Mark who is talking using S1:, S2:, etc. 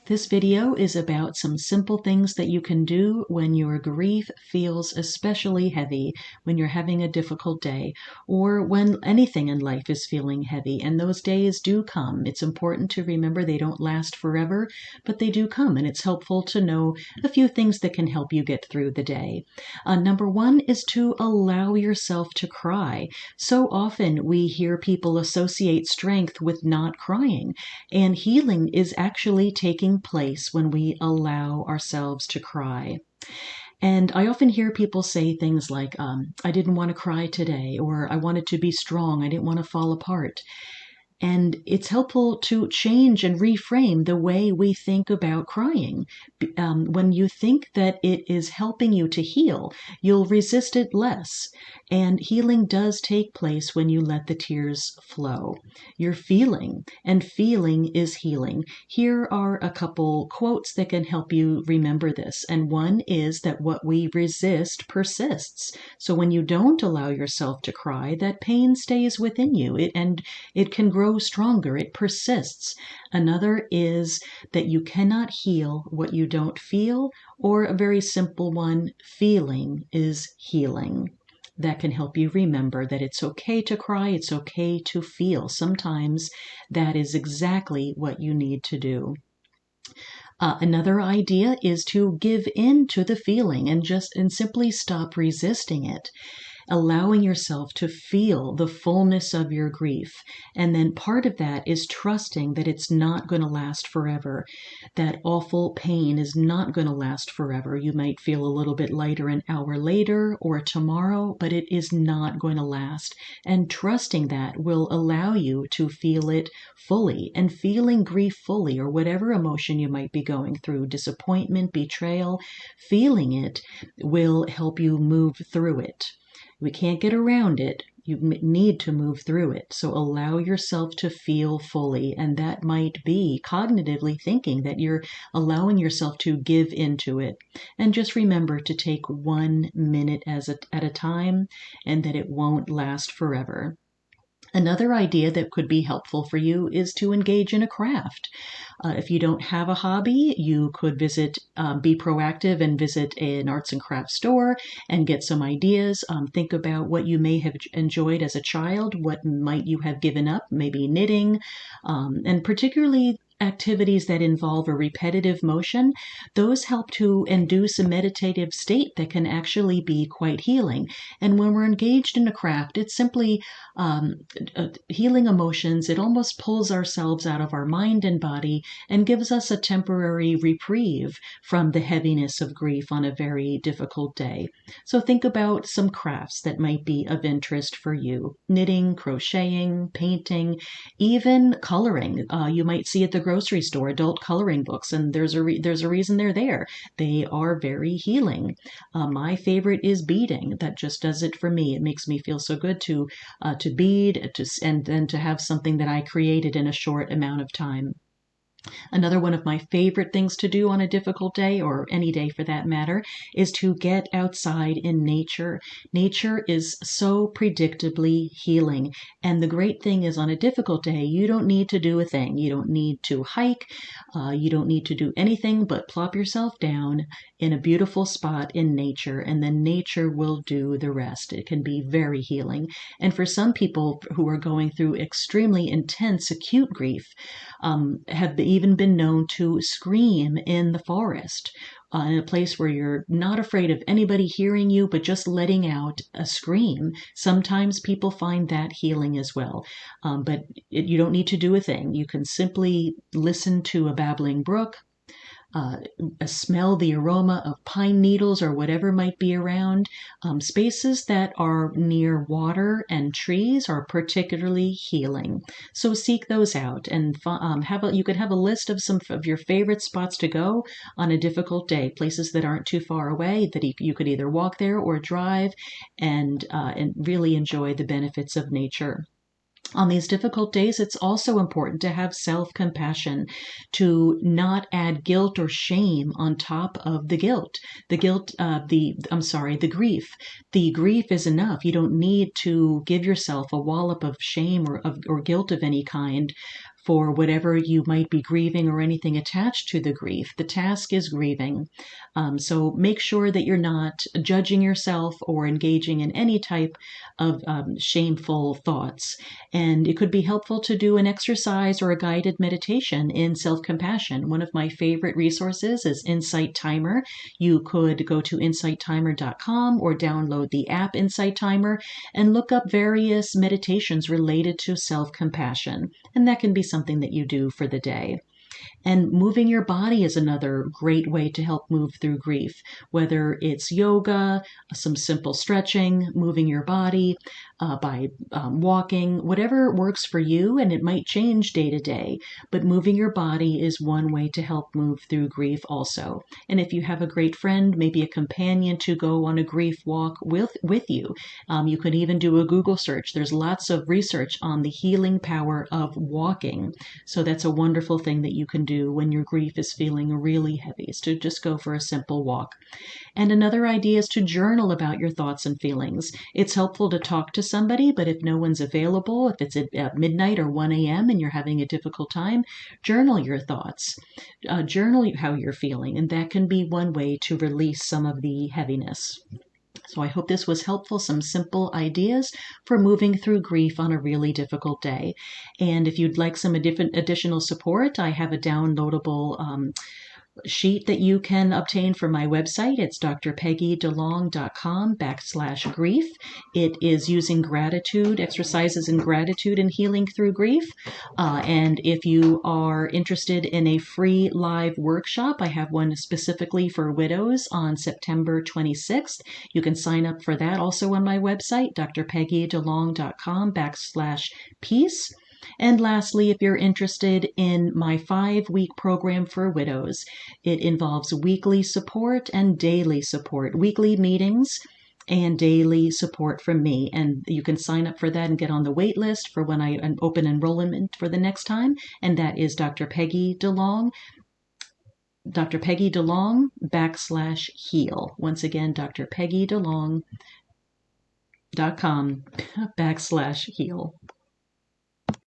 S1: This video is about some simple things that you can do when your grief feels especially heavy, when you're having a difficult day, or when anything in life is feeling heavy. And those days do come. It's important to remember they don't last forever, but they do come. And it's helpful to know a few things that can help you get through the day. Number one is to allow yourself to cry. So often we hear people associate strength with not crying, and healing is actually taking place when we allow ourselves to cry. And I often hear people say things like, I didn't want to cry today, or I wanted to be strong, I didn't want to fall apart. And it's helpful to change and reframe the way we think about crying. When you think that it is helping you to heal, you'll resist it less. And healing does take place when you let the tears flow. You're feeling, and feeling is healing. Here are a couple quotes that can help you remember this. And one is that what we resist persists. So when you don't allow yourself to cry, that pain stays within you, and it can grow stronger. It persists. Another is that you cannot heal what you don't feel, or a very simple one, feeling is healing. That can help you remember that it's okay to cry, it's okay to feel. Sometimes that is exactly what you need to do. Another idea is to give in to the feeling and simply stop resisting it. Allowing yourself to feel the fullness of your grief. And then part of that is trusting that it's not going to last forever. That awful pain is not going to last forever. You might feel a little bit lighter an hour later or tomorrow, but it is not going to last. And trusting that will allow you to feel it fully. And feeling grief fully, or whatever emotion you might be going through, disappointment, betrayal, feeling it will help you move through it. We can't get around it. You need to move through it. So allow yourself to feel fully. And that might be cognitively thinking that you're allowing yourself to give into it. And just remember to take 1 minute at a time, and that it won't last forever. Another idea that could be helpful for you is to engage in a craft. If you don't have a hobby, you could be proactive and visit an arts and crafts store and get some ideas. Think about what you may have enjoyed as a child, what might you have given up, maybe knitting, and particularly activities that involve a repetitive motion. Those help to induce a meditative state that can actually be quite healing. And when we're engaged in a craft, it's simply healing emotions. It almost pulls ourselves out of our mind and body and gives us a temporary reprieve from the heaviness of grief on a very difficult day. So think about some crafts that might be of interest for you. Knitting, crocheting, painting, even coloring. You might see at the grocery store adult coloring books, and there's a reason they're there. They are very healing. My favorite is beading. That just does it for me. It makes me feel so good to bead, and then to have something that I created in a short amount of time. Another one of my favorite things to do on a difficult day, or any day for that matter, is to get outside in nature. Nature is so predictably healing. And the great thing is, on a difficult day, you don't need to do a thing. You don't need to hike. You don't need to do anything but plop yourself down in a beautiful spot in nature, and then nature will do the rest. It can be very healing. And for some people who are going through extremely intense acute grief, have even been known to scream in the forest, in a place where you're not afraid of anybody hearing you, but just letting out a scream. Sometimes people find that healing as well. You don't need to do a thing. You can simply listen to a babbling brook, smell the aroma of pine needles or whatever might be around. Spaces that are near water and trees are particularly healing. So seek those out, and you could have a list of some of your favorite spots to go on a difficult day, places that aren't too far away that you could either walk there or drive, and really enjoy the benefits of nature. On these difficult days, it's also important to have self-compassion, to not add guilt or shame on top of the guilt. The grief. The grief is enough. You don't need to give yourself a wallop of shame or guilt of any kind for whatever you might be grieving or anything attached to the grief. The task is grieving. So make sure that you're not judging yourself or engaging in any type of shameful thoughts. And it could be helpful to do an exercise or a guided meditation in self-compassion. One of my favorite resources is Insight Timer. You could go to insighttimer.com or download the app Insight Timer and look up various meditations related to self-compassion. And that can be something that you do for the day. And moving your body is another great way to help move through grief, whether it's yoga, some simple stretching, moving your body by walking, whatever works for you, and it might change day to day, but moving your body is one way to help move through grief also. And if you have a great friend, maybe a companion to go on a grief walk with you, you can even do a Google search. There's lots of research on the healing power of walking. So that's a wonderful thing that you can do when your grief is feeling really heavy, is to just go for a simple walk. And another idea is to journal about your thoughts and feelings. It's helpful to talk to somebody, but if no one's available, if it's at midnight or 1 a.m. and you're having a difficult time, journal your thoughts. Journal how you're feeling, and that can be one way to release some of the heaviness. So I hope this was helpful, some simple ideas for moving through grief on a really difficult day. And if you'd like some additional support, I have a downloadable sheet that you can obtain from my website. It's drpeggydelong.com/grief. It is using gratitude, exercises in gratitude and healing through grief. And if you are interested in a free live workshop, I have one specifically for widows on September 26th. You can sign up for that also on my website, drpeggydelong.com/peace. And lastly, if you're interested in my 5-week program for widows, it involves weekly support and daily support, weekly meetings and daily support from me. And you can sign up for that and get on the wait list for when I open enrollment for the next time. And that is Dr. Peggy DeLong, drpeggydelong.com/heal. Once again, drpeggydelong.com/heal.